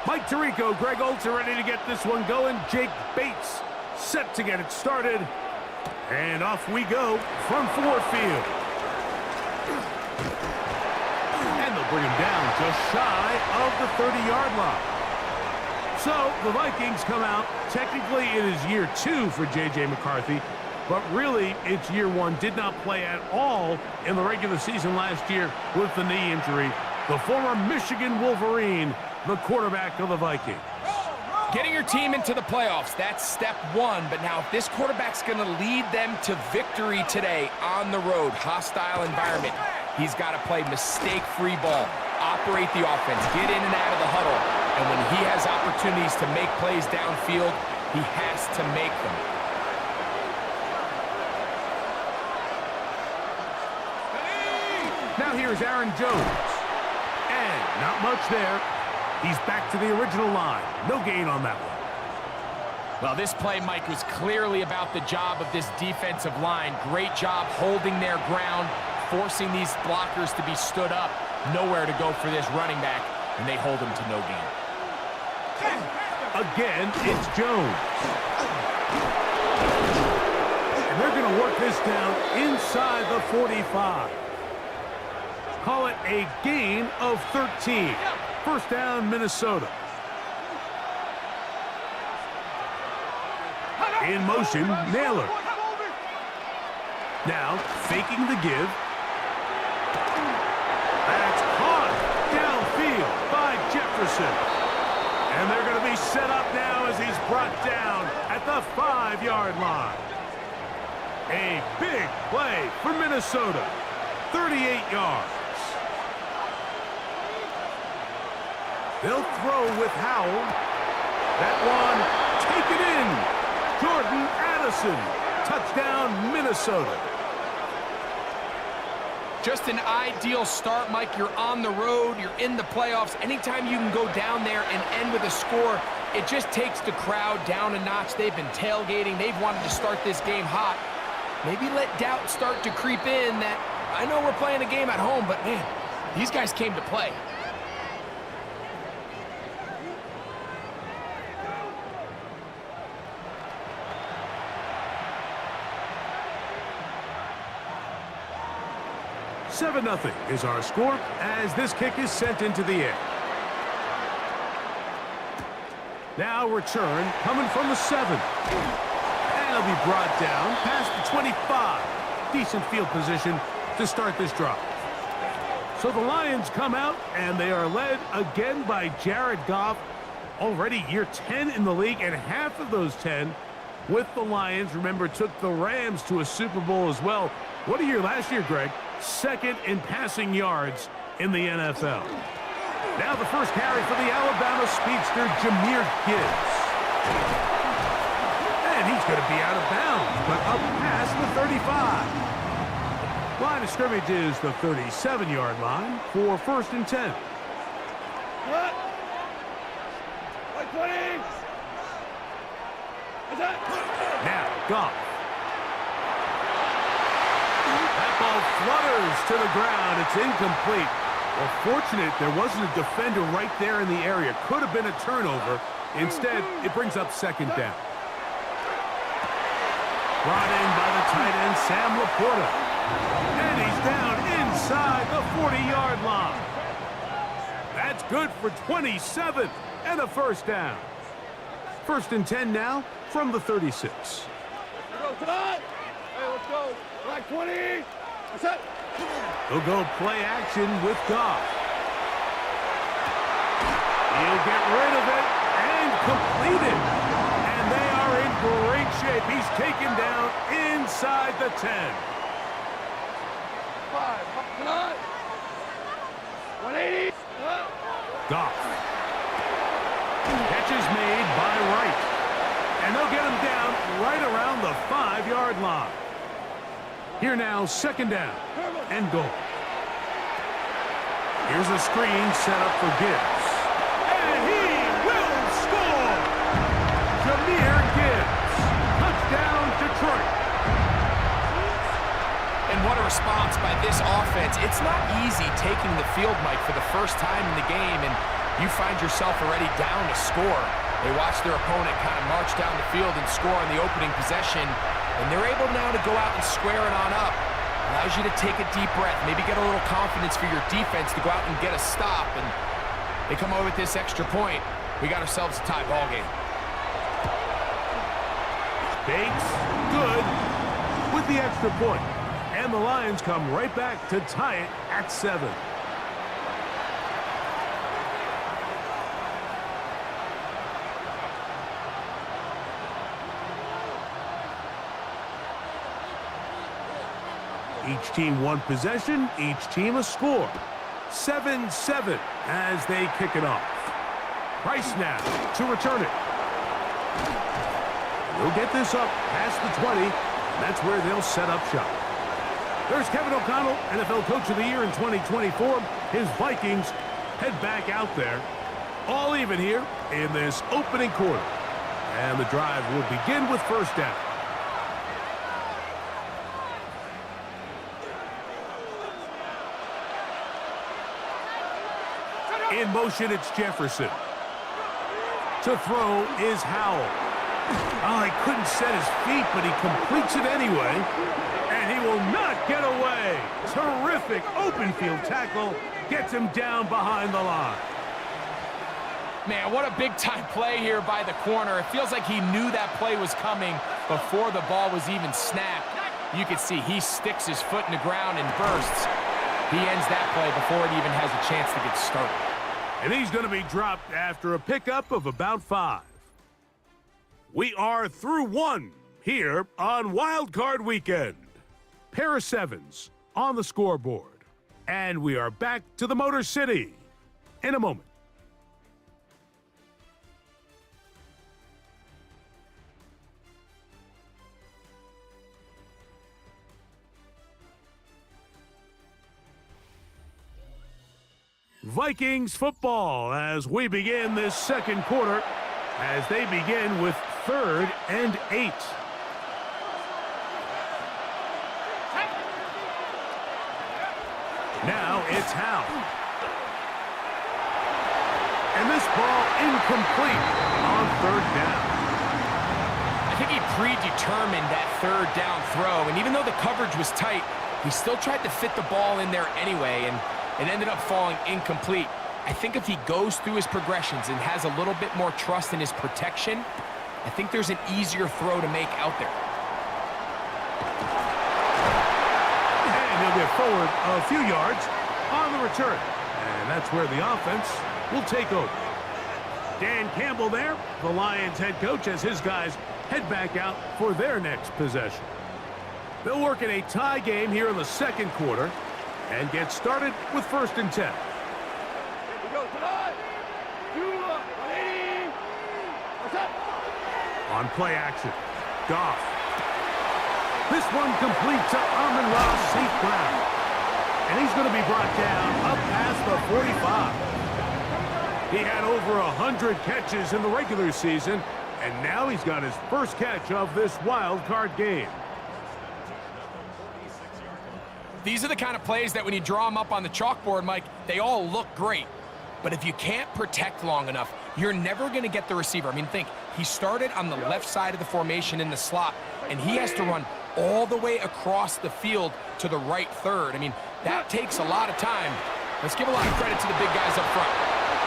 Mike Tirico, Greg Oltz are ready to get this one going. Jake Bates set to get it started. And off we go from Ford Field. And they'll bring him down just shy of the 30-yard line. So the Vikings come out. Technically, it is year 2 for J.J. McCarthy. But really, it's year 1. Did not play at all in the regular season last year with the knee injury. The former Michigan Wolverine, the quarterback of the Vikings. Getting your team into the playoffs, that's step 1. But now if this quarterback's going to lead them to victory today on the road, hostile environment, he's got to play mistake-free ball, operate the offense, get in and out of the huddle. And when he has opportunities to make plays downfield, he has to make them. Now here's Aaron Jones. And not much there. He's back to the original line. No gain on that one. Well, this play, Mike, was clearly about the job of this defensive line. Great job holding their ground, forcing these blockers to be stood up. Nowhere to go for this running back, and they hold him to no gain. Again, it's Jones. And they're going to work this down inside the 45. Call it a gain of 13. First down, Minnesota. In motion, Naylor. Now, faking the give. That's caught downfield by Jefferson. And they're going to be set up now as he's brought down at the 5-yard line. A big play for Minnesota. 38 yards. They'll throw with Howell. That one taken in. Jordan Addison. Touchdown, Minnesota. Just an ideal start, Mike. You're on the road. You're in the playoffs. Anytime you can go down there and end with a score, it just takes the crowd down a notch. They've been tailgating. They've wanted to start this game hot. Maybe let doubt start to creep in that, I know we're playing a game at home, but man, these guys came to play. Seven 0 is our score as this kick is sent into the air. Now return coming from the 7. And it'll be brought down past the 25. Decent field position to start this drive. So the Lions come out and they are led again by Jared Goff. Already year 10 in the league, and half of those 10 with the Lions. Remember, took the Rams to a Super Bowl as well. What a year last year, Greg. Second in passing yards in the NFL. Now the first carry for the Alabama speedster, Jahmyr Gibbs. And he's going to be out of bounds, but up past the 35. Line of scrimmage is the 37-yard line for first and 10. What? 20. Now, Goff. That ball flutters to the ground. It's incomplete. Well, fortunate there wasn't a defender right there in the area. Could have been a turnover. Instead, it brings up second down. Brought in by the tight end, Sam Laporta. And he's down inside the 40-yard line. That's good for 27 and a first down. First and 10 now from the 36. Let's go. Like 20. That's it. They'll go play action with Goff. He'll get rid of it and complete it. And they are in great shape. He's taken down inside the 10. 180. Goff. Catch is made by Wright. And they'll get him down right around the 5-yard line. Here now, second down and goal. Here's a screen set up for Gibbs. And he will score! Jahmyr Gibbs. Touchdown, Detroit. And what a response by this offense. It's not easy taking the field, Mike, for the first time in the game. And you find yourself already down to score. They watch their opponent kind of march down the field and score on the opening possession, and they're able now to go out and square it on up. Allows you to take a deep breath, maybe get a little confidence for your defense to go out and get a stop, and they come away with this extra point. We got ourselves a tie ball game. Bates, good, with the extra point. And the Lions come right back to tie it at 7. Each team one possession, each team a score. 7-7 as they kick it off. Price now to return it. They'll get this up past the 20. That's where they'll set up shop. There's Kevin O'Connell, NFL Coach of the Year in 2024. His Vikings head back out there. All even here in this opening quarter. And the drive will begin with first down. In motion, it's Jefferson. To throw is Howell. Oh, he couldn't set his feet, but he completes it anyway. And he will not get away. Terrific open field tackle. Gets him down behind the line. Man, what a big-time play here by the corner. It feels like he knew that play was coming before the ball was even snapped. You can see he sticks his foot in the ground and bursts. He ends that play before it even has a chance to get started. And he's going to be dropped after a pickup of about 5. We are through 1 here on Wild Card Weekend. Pair of 7s on the scoreboard. And we are back to the Motor City in a moment. Vikings football as we begin this second quarter, as they begin with 3rd and 8. Now it's Howell. And this ball incomplete on 3rd down. I think he predetermined that 3rd down throw, and even though the coverage was tight, he still tried to fit the ball in there anyway, and it ended up falling incomplete. I think if he goes through his progressions and has a little bit more trust in his protection, I think there's an easier throw to make out there. And he'll get forward a few yards on the return. And that's where the offense will take over. Dan Campbell there, the Lions head coach, as his guys head back out for their next possession. They'll work in a tie game here in the second quarter and get started with 1st and 10. Here we go tonight. 180. What's up? On play action, Goff. This one complete to Amon-Ra St. Brown. And he's going to be brought down up past the 45. He had over 100 catches in the regular season, and now he's got his first catch of this wild card game. These are the kind of plays that when you draw them up on the chalkboard, Mike, they all look great. But if you can't protect long enough, you're never going to get the receiver. I mean, think, he started on the left side of the formation in the slot, and he has to run all the way across the field to the right 3rd. I mean, that takes a lot of time. Let's give a lot of credit to the big guys up front.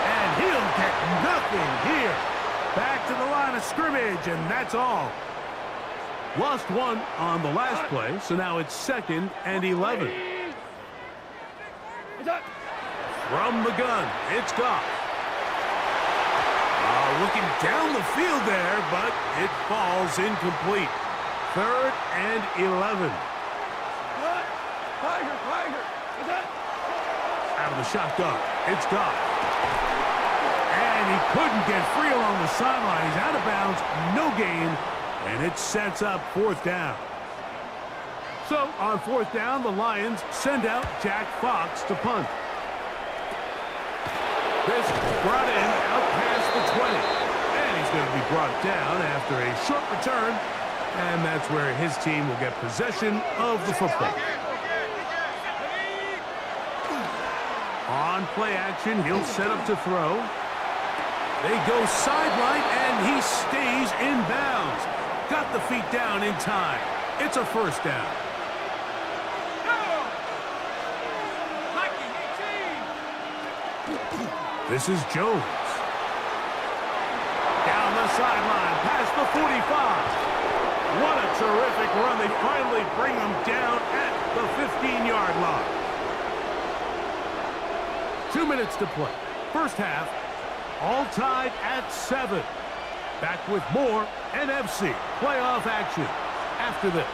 And he'll get nothing here. Back to the line of scrimmage, and that's all. Lost 1 on the last play, so now it's 2nd and 11. From the gun, it's Goff. Looking down the field there, but it falls incomplete. 3rd and 11. Out of the shotgun, it's Goff. And he couldn't get free along the sideline. He's out of bounds, no gain. And it sets up 4th down. So, on 4th down, the Lions send out Jack Fox to punt. This brought in out past the 20. And he's going to be brought down after a short return. And that's where his team will get possession of the football. On play action, he'll set up to throw. They go sideline, and he stays in bounds. Got the feet down in time. It's a first down. This is Jones. Down the sideline, past the 45. What a terrific run. They finally bring him down at the 15-yard line. 2 minutes to play. First half, all tied at 7. Back with more NFC playoff action after this.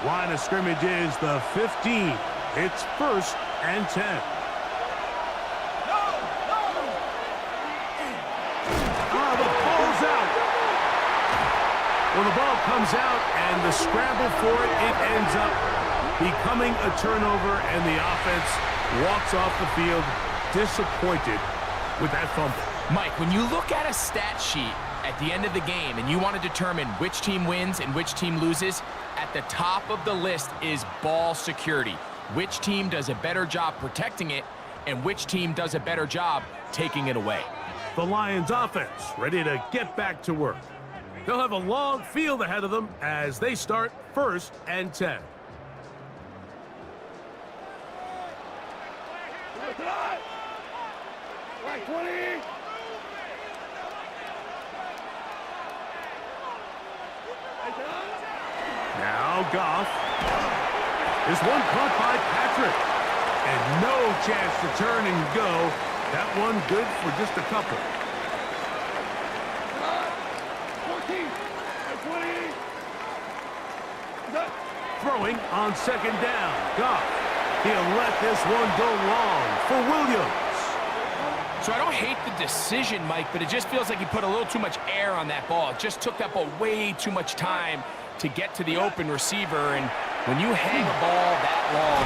Line of scrimmage is the 15. It's 1st and 10. Well, the ball comes out, and the scramble for it ends up becoming a turnover, and the offense walks off the field disappointed with that fumble. Mike, when you look at a stat sheet at the end of the game and you want to determine which team wins and which team loses, at the top of the list is ball security. Which team does a better job protecting it, and which team does a better job taking it away. The Lions offense ready to get back to work. They'll have a long field ahead of them as they start 1st and 10. Right 20. Now Goff. This one caught by Patrick. And no chance to turn and go. That one good for just a couple. 14. 20. Throwing on 2nd down. Goff. He'll let this one go long for Williams. So I don't hate the decision, Mike, but it just feels like he put a little too much air on that ball. It just took that ball way too much time to get to the open receiver. And when you hang a ball that long,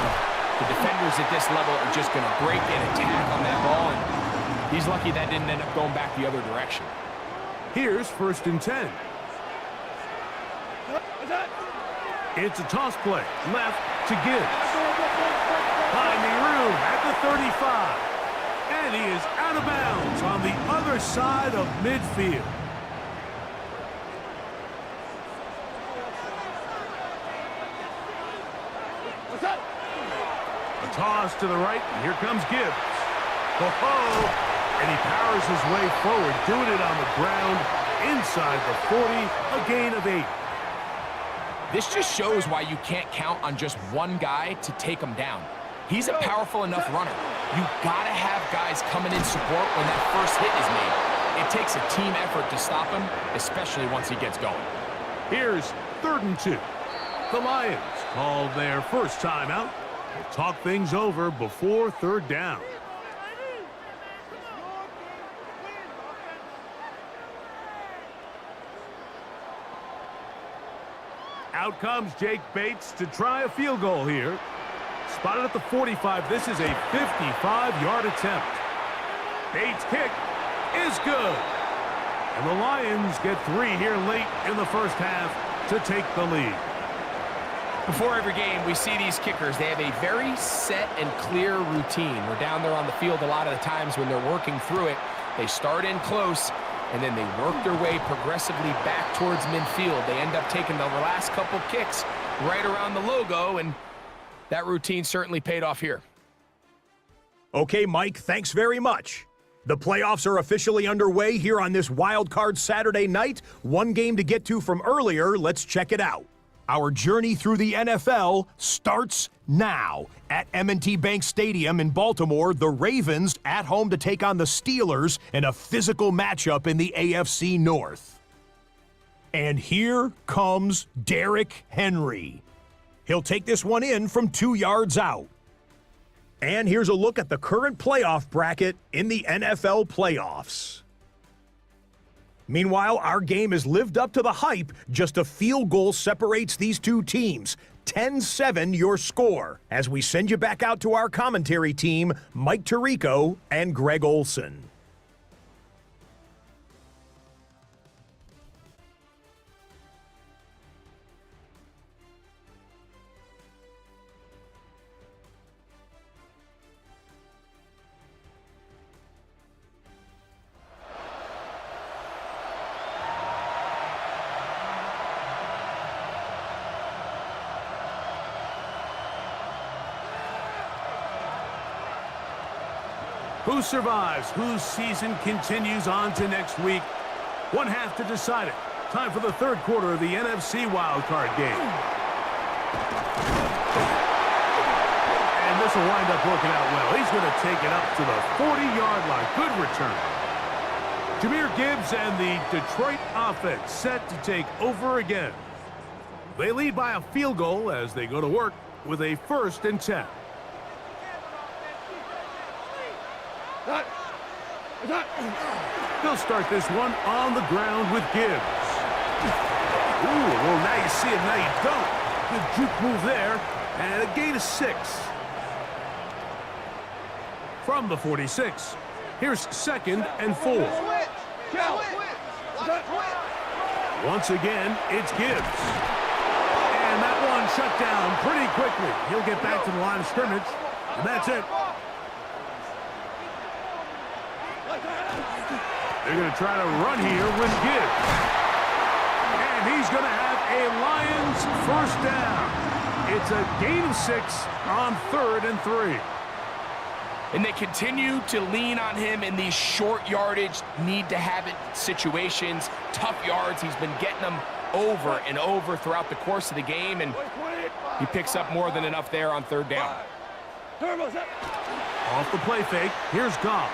the defenders at this level are just going to break and attack on that ball. And he's lucky that didn't end up going back the other direction. Here's 1st and 10. It's a toss play. Left to Gibbs. Finding room at the 35. And he is out of bounds on the other side of midfield. A toss to the right, and here comes Gibbs. Ho-ho! And he powers his way forward, doing it on the ground inside the 40, a gain of 8. This just shows why you can't count on just one guy to take him down. He's a powerful enough runner. You gotta have guys coming in support when that first hit is made. It takes a team effort to stop him, especially once he gets going. Here's 3rd and 2. The Lions called their first timeout. They'll talk things over before 3rd down. Out comes Jake Bates to try a field goal here. Spotted at the 45. This is a 55-yard attempt. Bates' kick is good. And the Lions get 3 here late in the first half to take the lead. Before every game, we see these kickers. They have a very set and clear routine. We're down there on the field a lot of the times when they're working through it. They start in close, and then they work their way progressively back towards midfield. They end up taking the last couple kicks right around the logo, and that routine certainly paid off here. Okay, Mike, thanks very much. The playoffs are officially underway here on this wild card Saturday night. One game to get to from earlier. Let's check it out. Our journey through the NFL starts now. At M&T Bank Stadium in Baltimore, the Ravens at home to take on the Steelers in a physical matchup in the AFC North. And here comes Derrick Henry. He'll take this one in from 2 yards out. And here's a look at the current playoff bracket in the NFL playoffs. Meanwhile, our game has lived up to the hype. Just a field goal separates these two teams. 10-7 your score. As we send you back out to our commentary team, Mike Tirico and Greg Olson. Who survives? Whose season continues on to next week? One half to decide it. Time for the third quarter of the NFC wildcard game. And this will wind up working out well. He's going to take it up to the 40-yard line. Good return. Jahmyr Gibbs and the Detroit offense set to take over again. They lead by a field goal as they go to work with a 1st and 10. They'll start this one on the ground with Gibbs. Ooh, well, now you see it, now you don't. Good juke move there, and a gain of 6. From the 46, here's 2nd and 4. Once again, it's Gibbs. And that one shut down pretty quickly. He'll get back to the line of scrimmage, and that's it. They're going to try to run here with Gibbs. And he's going to have a Lions 1st down. It's a gain of 6 on 3rd and 3. And they continue to lean on him in these short yardage, need-to-have-it situations, tough yards. He's been getting them over and over throughout the course of the game, and he picks up more than enough there on 3rd down. Off the play fake, here's Goff.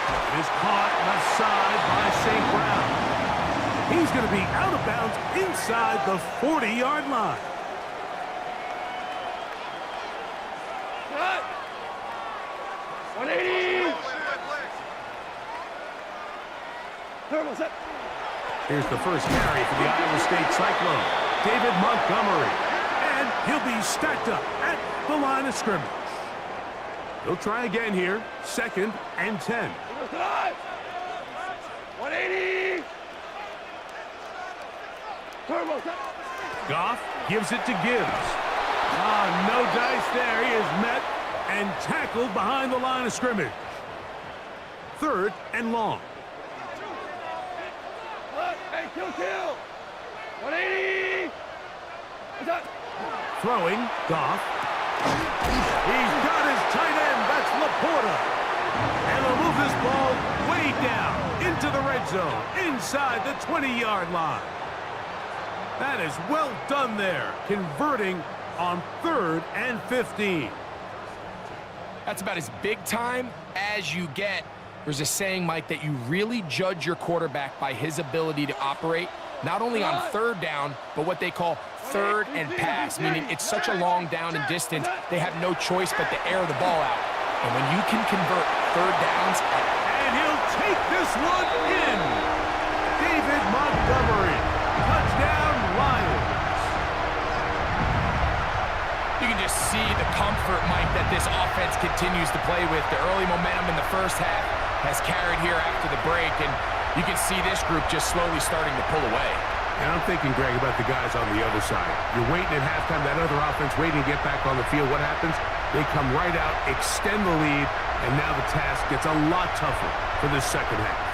It is caught left side by St. Brown. He's going to be out of bounds inside the 40-yard line. Here's the first carry for the Iowa State Cyclone, David Montgomery. And he'll be stacked up at the line of scrimmage. They'll try again here, 2nd and 10. 180. Goff gives it to Gibbs. No dice there. He is met and tackled behind the line of scrimmage. 3rd and long. Hey, kill. 180. Throwing, Goff. He's got his tight end. That's Laporta. And they'll move this ball way down into the red zone, inside the 20-yard line. That is well done there, converting on 3rd and 15. That's about as big time as you get. There's a saying, Mike, that you really judge your quarterback by his ability to operate, not only on 3rd down, but what they call 3rd and pass, meaning it's such a long down and distance, they have no choice but to air the ball out. And when you can convert 3rd downs... And he'll take this one in. David Montgomery. Touchdown, Lions. You can just see the comfort, Mike, that this offense continues to play with. The early momentum in the first half has carried here after the break, and you can see this group just slowly starting to pull away. And I'm thinking, Greg, about the guys on the other side. You're waiting at halftime, that other offense waiting to get back on the field. What happens? They come right out, extend the lead, and now the task gets a lot tougher for this second half.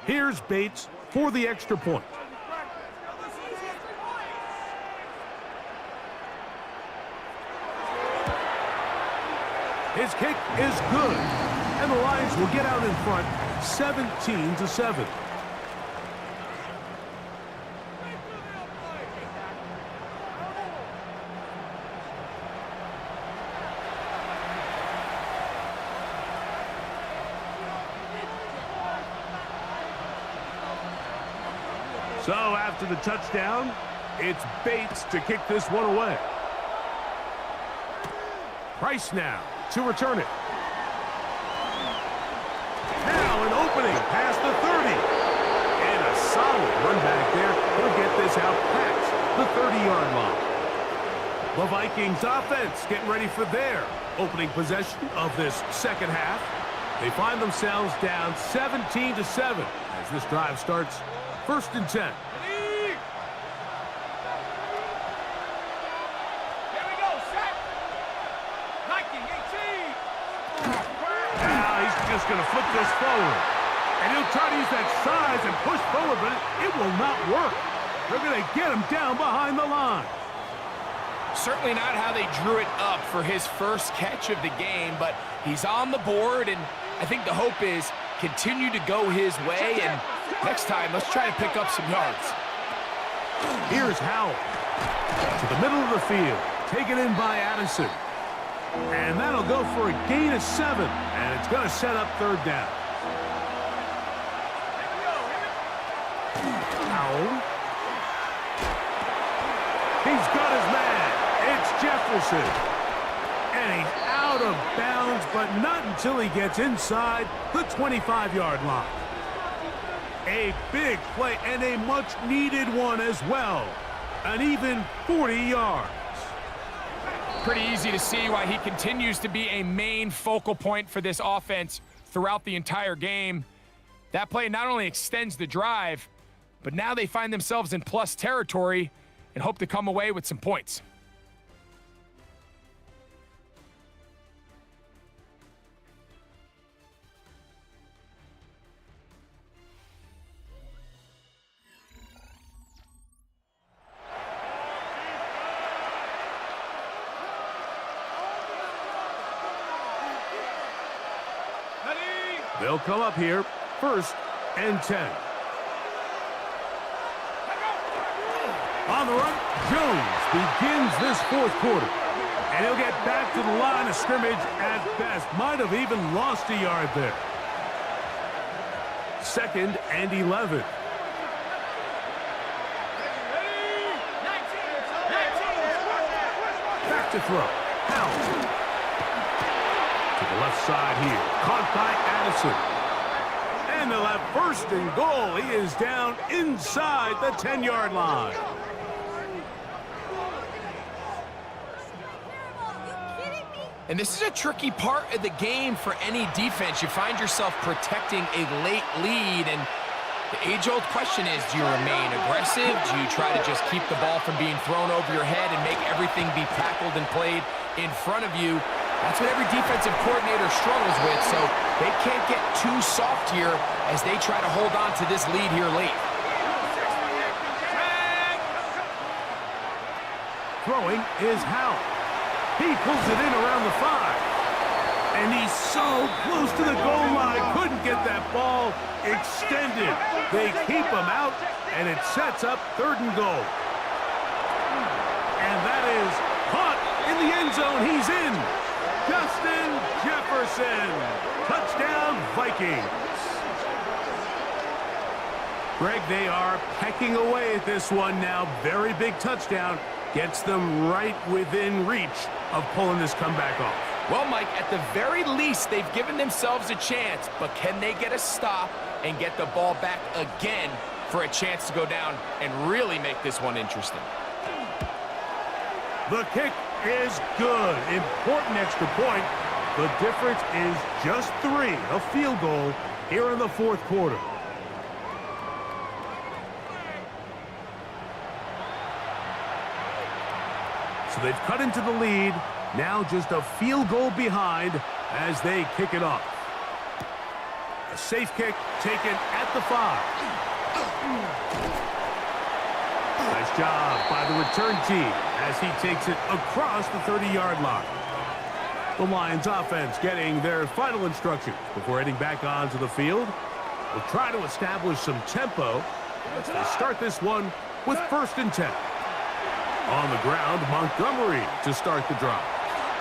Here's Bates for the extra point. His kick is good, and the Lions will get out in front 17-7. So after the touchdown, it's Bates to kick this one away. Price now to return it. Now an opening past the 30. And a solid run back there. He'll get this out past the 30-yard line. The Vikings offense getting ready for their opening possession of this second half. They find themselves down 17-7 as this drive starts 1st and 10. Here we go, set. flip this forward. And he'll try to use that size and push forward, but it will not work. They're going to get him down behind the line. Certainly not how they drew it up for his first catch of the game, but he's on the board, and I think the hope is continue to go his way, and next time, let's try to pick up some yards. Here's Howell to the middle of the field, taken in by Addison. And that'll go for a gain of 7, and it's going to set up third down. Howell. He's got his man. It's Jefferson. And he's out of bounds, but not until he gets inside the 25-yard line. A big play and a much-needed one as well. An even 40 yards. Pretty easy to see why he continues to be a main focal point for this offense throughout the entire game. That play not only extends the drive, but now they find themselves in plus territory and hope to come away with some points. They'll come up here, 1st and 10. On the run, Jones begins this fourth quarter. And he'll get back to the line of scrimmage at best. Might have even lost a yard there. 2nd and 11. Back to throw. Howell. To the left side here. Caught by Addison. And they'll have 1st and goal. He is down inside the 10-yard line. And this is a tricky part of the game for any defense. You find yourself protecting a late lead, and the age-old question is, do you remain aggressive? Do you try to just keep the ball from being thrown over your head and make everything be tackled and played in front of you? That's what every defensive coordinator struggles with, so they can't get too soft here as they try to hold on to this lead here late. Throwing is Howell. He pulls it in around the 5. And he's so close to the goal line. Couldn't get that ball extended. They keep him out, and it sets up 3rd and goal. And that is caught in the end zone. He's in. Justin Jefferson. Touchdown, Vikings. Greg, they are pecking away at this one now. Very big touchdown. Gets them right within reach of pulling this comeback off. Well, Mike, at the very least, they've given themselves a chance, but can they get a stop and get the ball back again for a chance to go down and really make this one interesting? The kick is good. Important extra point. The difference is just 3. A field goal here in the 4th quarter. So they've cut into the lead. Now just a field goal behind as they kick it off. A safe kick taken at the 5. Nice job by the return team as he takes it across the 30-yard line. The Lions offense getting their final instructions before heading back onto the field. We'll try to establish some tempo as they start this one with 1st and 10. On the ground, Montgomery to start the drive.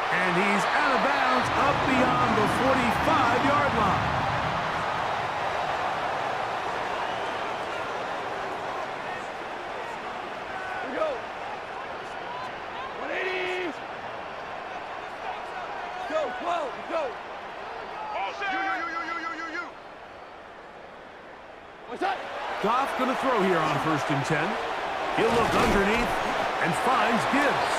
And he's out of bounds up beyond the 45-yard line. Here we go. 180. Go, 12, go. You. What's that? Goff going to throw here on 1st and 10. He'll look underneath and finds Gibbs.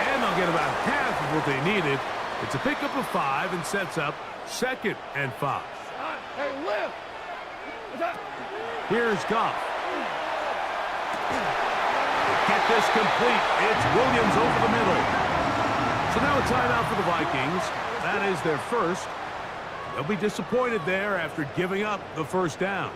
And they'll get about half of what they needed. It's a pickup of 5 and sets up 2nd and 5. Hey, lift. What's that? Here's Goff. Get this complete. It's Williams over the middle. So now a timeout for the Vikings. That is their first. They'll be disappointed there after giving up the first down.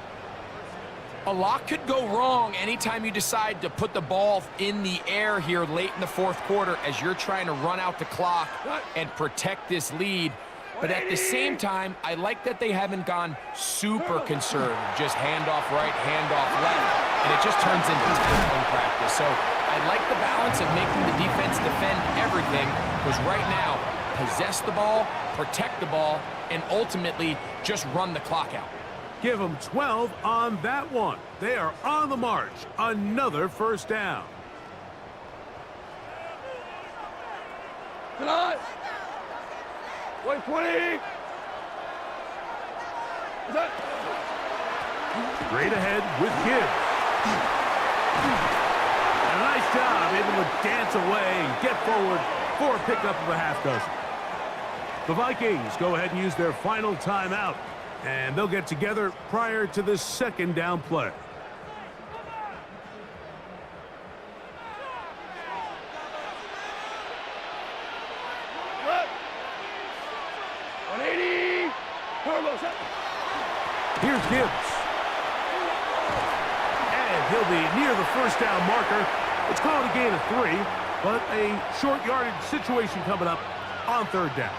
A lot could go wrong anytime you decide to put the ball in the air here late in the fourth quarter as you're trying to run out the clock and protect this lead. But at the same time, I like that they haven't gone super conservative. Just handoff right, handoff left, and it just turns into tackling practice. So I like the balance of making the defense defend everything, because right now, possess the ball, protect the ball, and ultimately just run the clock out. Give them 12 on that one. They are on the march. Another first down. Tonight. 120. Straight ahead with Gibbs. And a nice job able to dance away and get forward for a pickup of a half dozen. The Vikings go ahead and use their final timeout, and they'll get together prior to the second down play. Here's Gibbs. And he'll be near the first down marker. It's called a gain of 3, but a short yardage situation coming up on third down.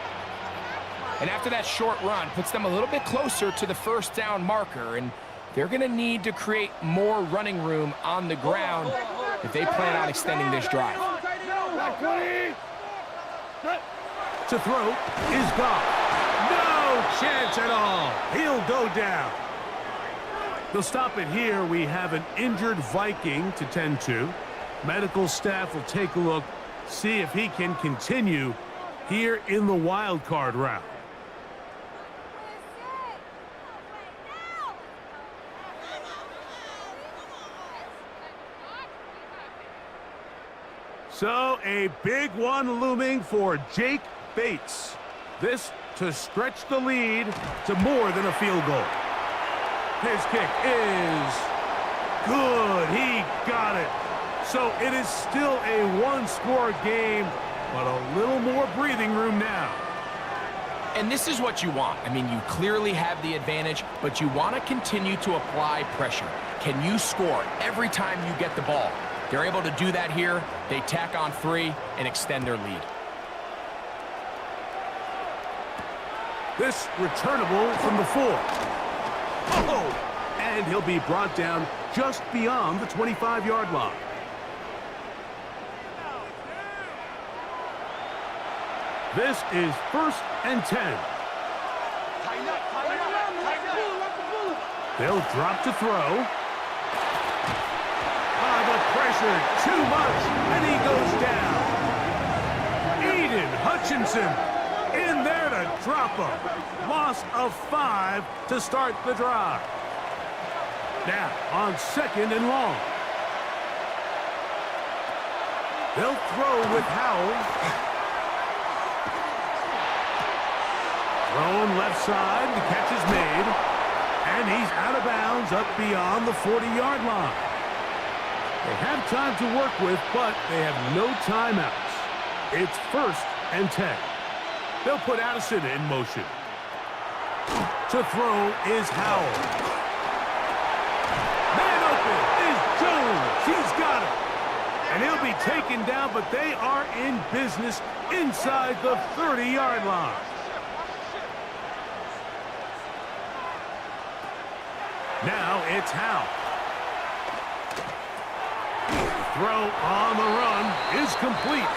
And after that short run, puts them a little bit closer to the first down marker, and they're going to need to create more running room on the ground if they plan on extending this drive. To throw is gone. No chance at all. He'll go down. They'll stop it here. We have an injured Viking to tend to. Medical staff will take a look, see if he can continue here in the wild card round. So a big one looming for Jake Bates. This to stretch the lead to more than a field goal. His kick is good. He got it. So it is still a one-score game, but a little more breathing room now. And this is what you want. I mean, you clearly have the advantage, but you want to continue to apply pressure. Can you score every time you get the ball? They're able to do that here. They tack on 3 and extend their lead. This returnable from the 4. Oh! And he'll be brought down just beyond the 25-yard line. This is 1st and 10. They'll drop to throw. The pressure, too much, and he goes down. Eden Hutchinson in there to drop him. Loss of 5 to start the drive. Now on 2nd and long. They'll throw with Howell. Thrown left side, the catch is made, and he's out of bounds up beyond the 40-yard line. They have time to work with, but they have no timeouts. It's 1st and 10. They'll put Addison in motion. To throw is Howell. Man open is Jones. He's got it. And he'll be taken down, but they are in business inside the 30-yard line. Now it's Howell. Throw on the run is complete.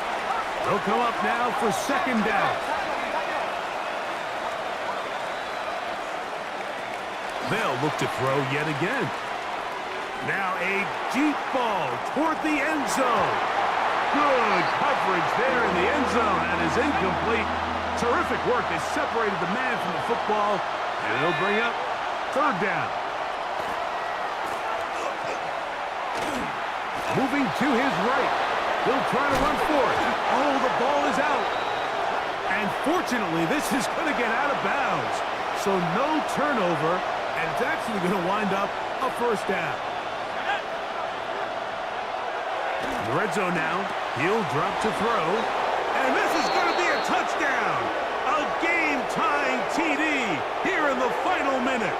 They'll come up now for 2nd down. They'll look to throw yet again. Now a deep ball toward the end zone. Good coverage there in the end zone, and is incomplete. Terrific work. They separated the man from the football, and it'll bring up 3rd down. Moving to his right. He'll try to run for it. Oh, the ball is out. And fortunately, this is going to get out of bounds. So no turnover, and it's actually going to wind up a 1st down. In the red zone now. He'll drop to throw. And this is going to be a touchdown. A game-tying TD. final minute.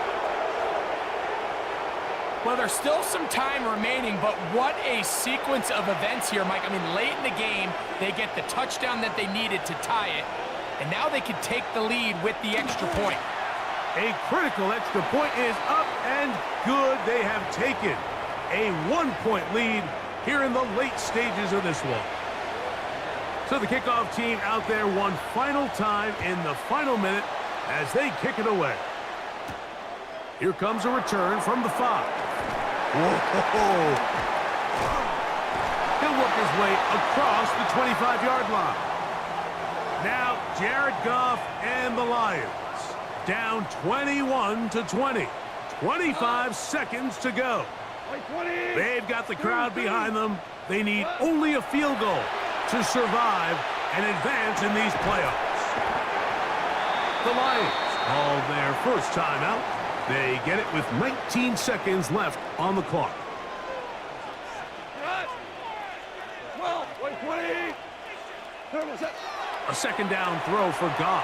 Well, there's still some time remaining, but what a sequence of events here, Mike. I mean, late in the game, they get the touchdown that they needed to tie it, and now they can take the lead with the extra point. A critical extra point is up and good. They have taken a 1-point lead here in the late stages of this one. So the kickoff team out there one final time in the final minute as they kick it away. Here comes a return from the 5. Whoa. He'll work his way across the 25-yard line. Now Jared Goff and the Lions down 21-20. 25 seconds to go. They've got the crowd behind them. They need only a field goal to survive and advance in these playoffs. The Lions call their first timeout. They get it with 19 seconds left on the clock. 12, 20. A second down throw for Goff.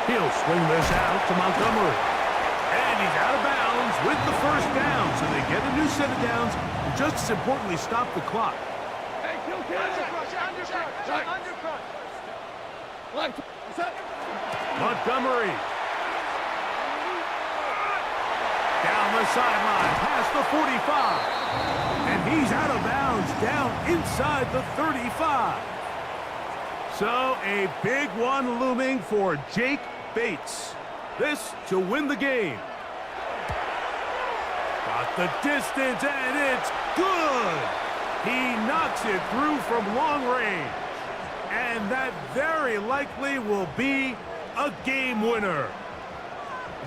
He'll swing this out to Montgomery. And he's out of bounds with the first down. So they get a new set of downs and just as importantly stop the clock. Hey, kill Montgomery. Down the sideline, past the 45. And he's out of bounds, down inside the 35. So a big one looming for Jake Bates. This to win the game. Got the distance, and it's good. He knocks it through from long range. And that very likely will be a game winner.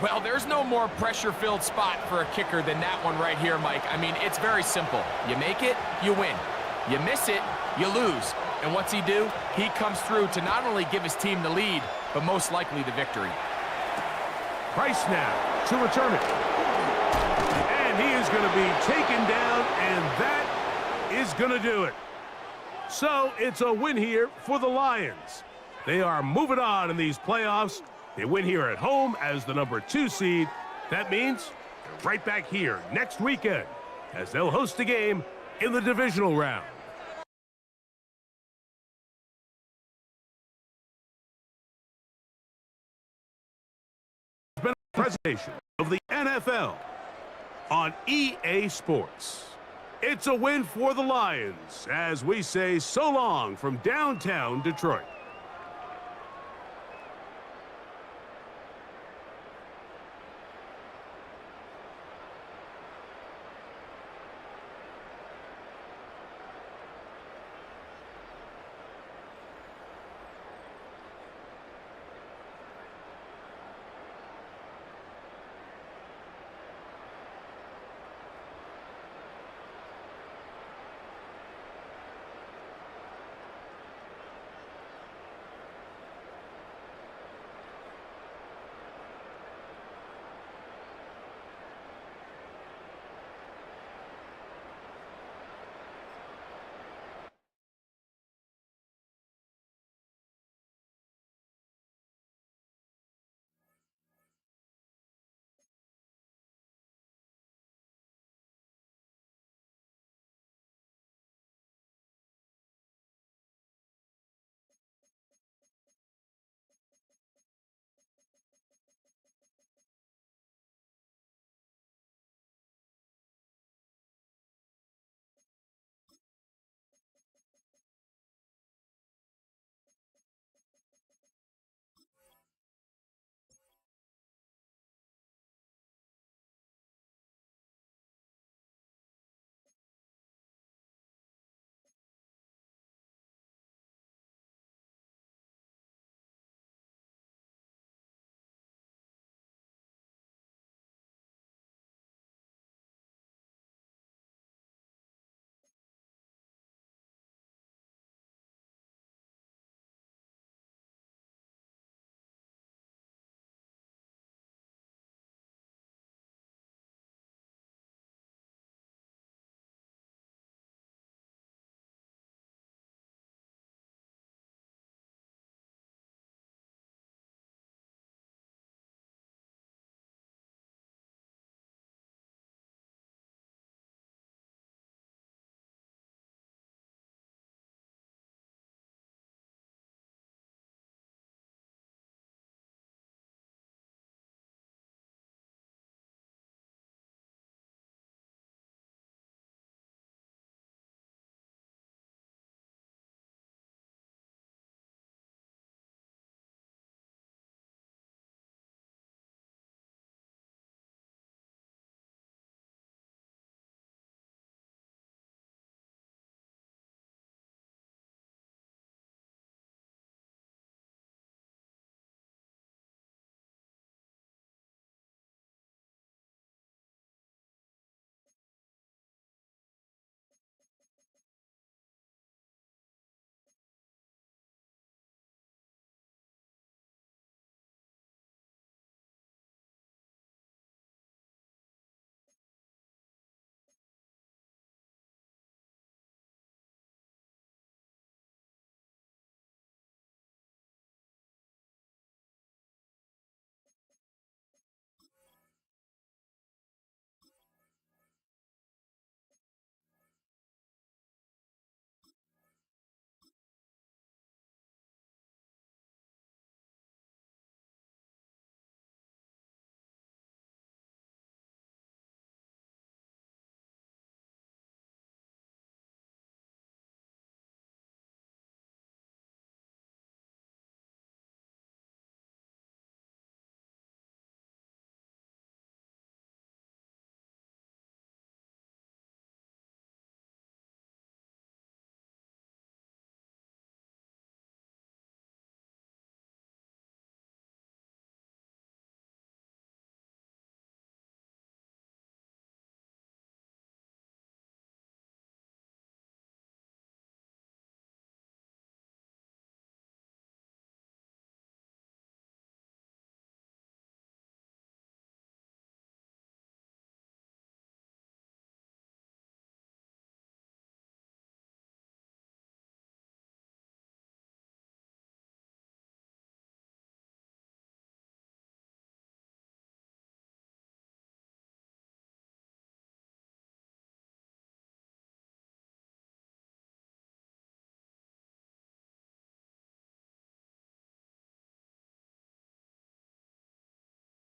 Well, there's no more pressure-filled spot for a kicker than that one right here, Mike. I mean, it's very simple. You make it, you win. You miss it, you lose. And what's he do? He comes through to not only give his team the lead, but most likely the victory. Price now to return it. And he is going to be taken down, and that is going to do it. So it's a win here for the Lions. They are moving on in these playoffs. They win here at home as the number 2 seed. That means they're right back here next weekend as they'll host a game in the divisional round. It's been a presentation of the NFL on EA Sports. It's a win for the Lions as we say so long from downtown Detroit.